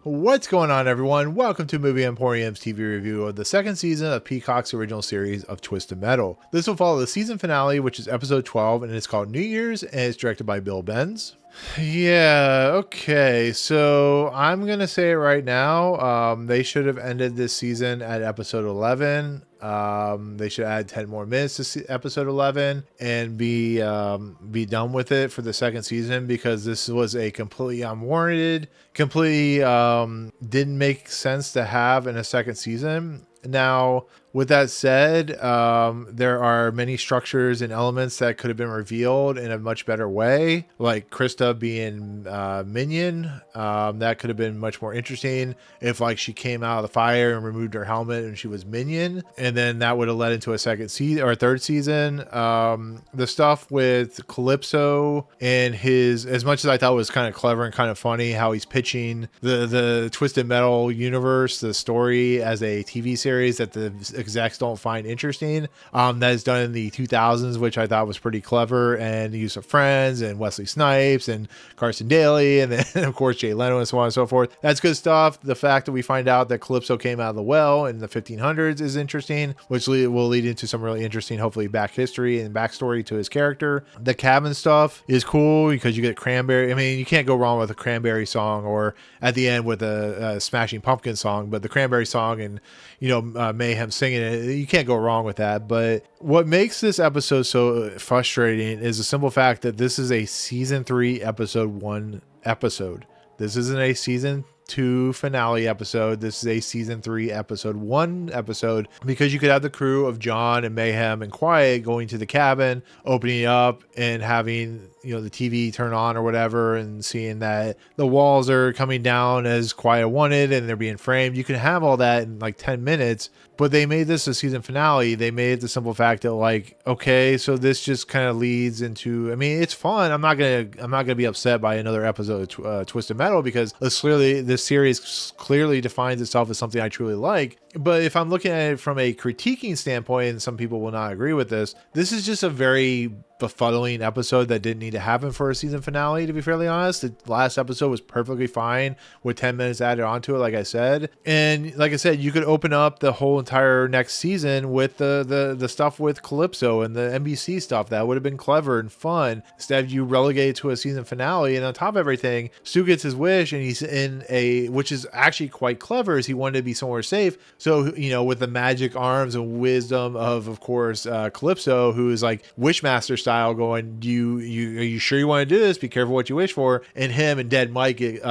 What's going on, everyone? Welcome to Movie Emporium's TV review of the second season of Peacock's original series of Twisted Metal. This will follow the season finale, which is episode 12, and it's called New Year's, and it's directed by Bill Benz. Yeah, okay, so I'm gonna say it right now. They should have ended this season at episode 11. They should add 10 more minutes to episode 11 and be done with it for the second season, because this was a completely unwarranted, completely didn't make sense to have in a second season. Now, with that said, there are many structures and elements that could have been revealed in a much better way, like Krista being Minion. That could have been much more interesting if, like, she came out of the fire and removed her helmet and she was Minion, and then that would have led into a second season or a third season. The stuff with Calypso and his, as much as I thought was kind of clever and kind of funny, how he's pitching the Twisted Metal universe, the story as a TV series that the execs don't find interesting. That is done in the 2000s, which I thought was pretty clever, and the use of Friends and Wesley Snipes and Carson Daly, and then of course Jay Leno and so on and so forth. That's good stuff. The fact that we find out that Calypso came out of the well in the 1500s is interesting, which will lead into some really interesting, hopefully, back history and backstory to his character. The cabin stuff is cool because you get Cranberry. I mean, you can't go wrong with a Cranberry song, or at the end with a Smashing Pumpkin song, but the Cranberry song and, Mayhem singing it, you can't go wrong with that. But what makes this episode so frustrating is the simple fact that this is a season 3 episode 1 episode. This isn't a season 2 finale episode. This is a season 3 episode 1 episode, because you could have the crew of John and Mayhem and Quiet going to the cabin, opening up and having the TV turn on or whatever, and seeing that the walls are coming down as Quiet wanted and they're being framed. You can have all that in like 10 minutes, but they made this a season finale. They made it the simple fact that, like, okay, so this just kind of leads into, I mean, it's fun. I'm not gonna be upset by another episode of Twisted Metal, because this series clearly defines itself as something I truly like. But if I'm looking at it from a critiquing standpoint, and some people will not agree with this is just a very befuddling episode that didn't need to happen for a season finale, to be fairly honest. The last episode was perfectly fine with 10 minutes added onto it, like I said. And like I said, you could open up the whole entire next season with the stuff with Calypso and the NBC stuff. That would have been clever and fun. Instead, you relegate it to a season finale, and on top of everything, Stu gets his wish, and he's in which is actually quite clever, is he wanted to be somewhere safe. So, with the magic arms and wisdom of course, Calypso, who is like Wishmaster style, going, are you sure you want to do this? Be careful what you wish for. And him and Dead Mike get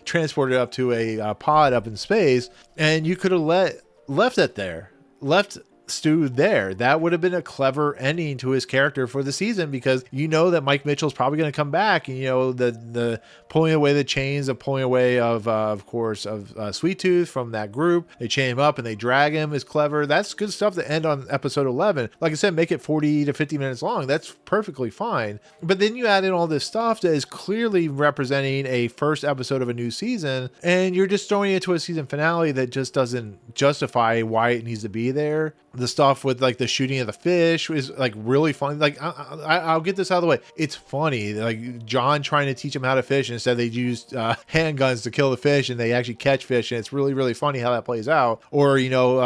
transported up to a pod up in space, and you could have left it there, left Stu there. That would have been a clever ending to his character for the season, because that Mike Mitchell's probably going to come back, and the pulling away the chains, of pulling away of course of Sweet Tooth from that group. They chain him up and they drag him is clever. That's good stuff to end on episode 11. Like I said, make it 40 to 50 minutes long. That's perfectly fine. But then you add in all this stuff that is clearly representing a first episode of a new season, and you're just throwing it into a season finale that just doesn't justify why it needs to be there. The stuff with, like, the shooting of the fish is, like, really funny. Like, I'll get this out of the way. It's funny. Like, John trying to teach him how to fish, and instead they used handguns to kill the fish, and they actually catch fish, and it's really, really funny how that plays out. Or,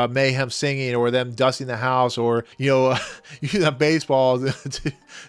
Mayhem singing, or them dusting the house, or, using a baseball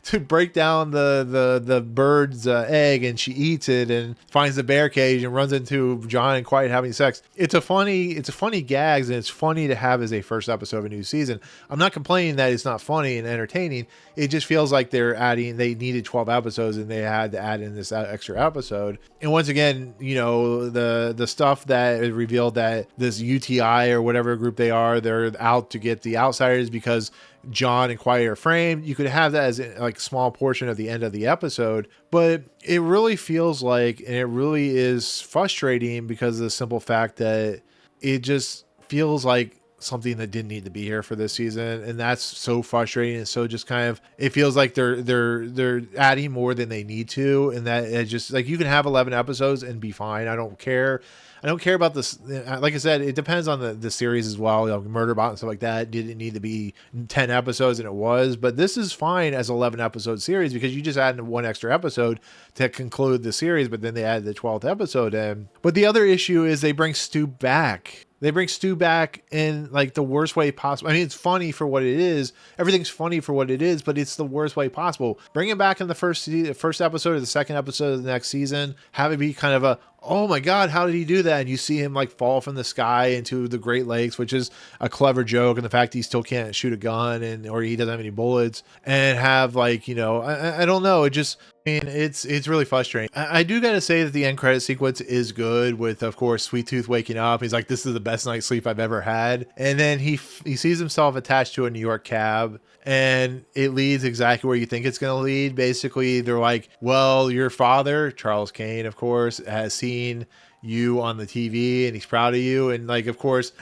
to break down the bird's egg, and she eats it and finds the bear cage and runs into John and Quiet having sex. It's a funny gags, and it's funny to have as a first episode of a new season. I'm not complaining that it's not funny and entertaining. It just feels like they needed 12 episodes, and they had to add in this extra episode. And once again, the stuff that is revealed that this UTI or whatever group they are, they're out to get the outsiders because John and Quiet are framed. You could have that as a small portion of the end of the episode, but it really feels like, and it really is frustrating, because of the simple fact that it just feels like something that didn't need to be here for this season. And that's so frustrating. And so just kind of, it feels like they're adding more than they need to. And that it just, like, you can have 11 episodes and be fine. I don't care. I don't care about this. Like I said, it depends on the series as well. Murderbot and stuff like that didn't need to be 10 episodes, and it was. But this is fine as 11 episode series because you just added one extra episode to conclude the series, but then they added the 12th episode in. But the other issue is they bring Stu back. They bring Stu back in like the worst way possible. I mean, it's funny for what it is. Everything's funny for what it is, but it's the worst way possible. Bring him back in the first episode or the second episode of the next season. Have it be kind of a, oh my God, how did he do that? And you see him like fall from the sky into the Great Lakes, which is a clever joke. And the fact he still can't shoot a gun or he doesn't have any bullets, and have like, I don't know. It just, I mean, it's really frustrating. I do got to say that the end credit sequence is good with, of course, Sweet Tooth waking up. He's like, this is the best night's sleep I've ever had. And then he sees himself attached to a New York cab, and it leads exactly where you think it's going to lead. Basically, they're like, well, your father, Charles Kane, of course, has seen you on the TV and he's proud of you. And like, of course,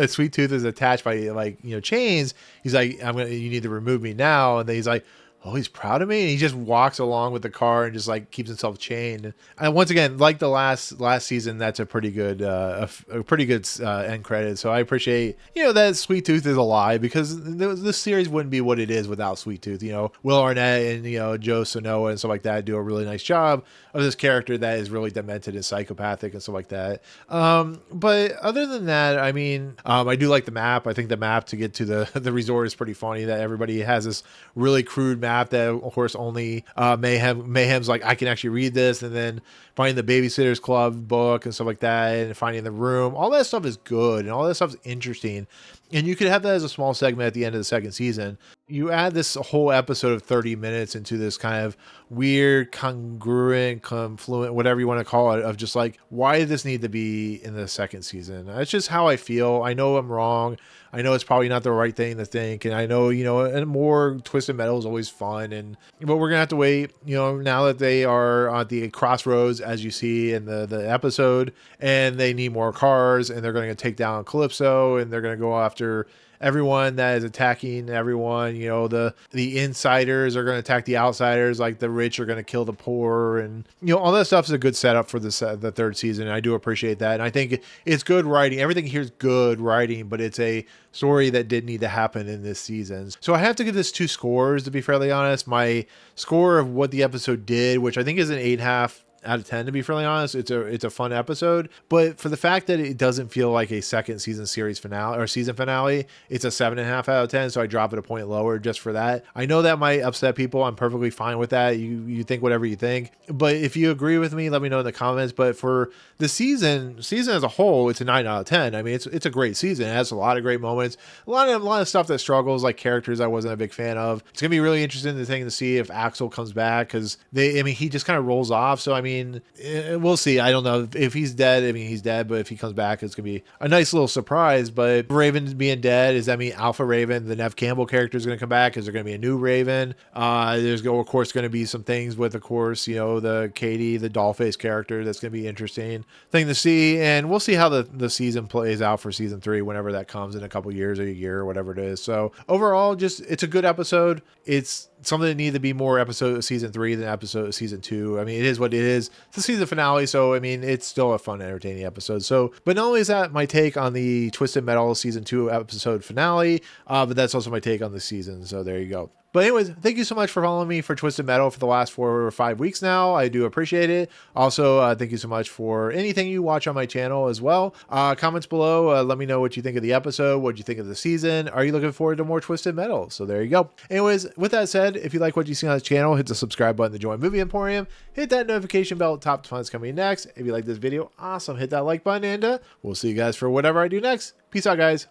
Sweet Tooth is attached by like, chains. He's like, you need to remove me now. And then he's like, oh, he's proud of me. And he just walks along with the car and just like keeps himself chained. And once again, like the last season, that's a pretty good, end credit. So I appreciate, that Sweet Tooth is alive, because this series wouldn't be what it is without Sweet Tooth. Will Arnett and, Joe Seanoa and stuff like that do a really nice job of this character that is really demented and psychopathic and stuff like that. But other than that, I mean, I do like the map. I think the map to get to the resort is pretty funny, that everybody has this really crude map that, of course, only Mayhem's like, I can actually read this, and then finding the Babysitter's Club book and stuff like that, and finding the room. All that stuff is good, and all that stuff is interesting. And you could have that as a small segment at the end of the second season. You add this whole episode of 30 minutes into this kind of weird, congruent, confluent, whatever you want to call it, of just like, why did this need to be in the second season? That's just how I feel. I know I'm wrong. I know it's probably not the right thing to think. And I know, and more Twisted Metal is always fun. But we're going to have to wait, now that they are at the crossroads, as you see in the episode, and they need more cars, and they're going to take down Calypso, and they're going to go after everyone that is attacking everyone. The insiders are going to attack the outsiders, like the rich are going to kill the poor, and all that stuff is a good setup for the third season. And I do appreciate that, and I think it's good writing. Everything here is good writing, but it's a story that did need to happen in this season. So I have to give this 2 scores, to be fairly honest. My score of what the episode did, which I think is an 8.5 out of 10, to be fairly honest. It's a fun episode, but for the fact that it doesn't feel like a second season series finale or season finale, it's a 7.5 out of 10. So I drop it a point lower just for that. I know that might upset people. I'm perfectly fine with that. You think whatever you think, but if you agree with me, let me know in the comments. But for the season as a whole, it's a 9 out of 10. I mean, it's a great season. It has a lot of great moments, a lot of stuff that struggles, like characters I wasn't a big fan of. It's gonna be really interesting to see if Axel comes back, because he just kind of rolls off. So I mean, we'll see. I don't know if he's dead. I mean, he's dead, but if he comes back, it's gonna be a nice little surprise. But Raven being dead, does that mean Alpha Raven, the Nev Campbell character, is gonna come back? Is there gonna be a new Raven? There's of course gonna be some things with, of course, the Katie, the Dollface character. That's gonna be interesting thing to see, and we'll see how the season plays out for season 3 whenever that comes in a couple years or a year or whatever it is. So overall, it's a good episode. It's something that needs to be more episode of season 3 than episode of season 2. I mean, it is what it is. It's the season finale, so I mean, it's still a fun, entertaining episode. So, but not only is that my take on the Twisted Metal season 2 episode finale, but that's also my take on the season. So there you go. But anyways, thank you so much for following me for Twisted Metal for the last 4 or 5 weeks now. I do appreciate it. Also, thank you so much for anything you watch on my channel as well. Comments below. Let me know what you think of the episode. What you think of the season. Are you looking forward to more Twisted Metal? So there you go. Anyways, with that said, if you like what you see on this channel, hit the subscribe button to join Movie Emporium. Hit that notification bell. Top to fun's coming next. If you like this video, awesome. Hit that like button, and we'll see you guys for whatever I do next. Peace out, guys.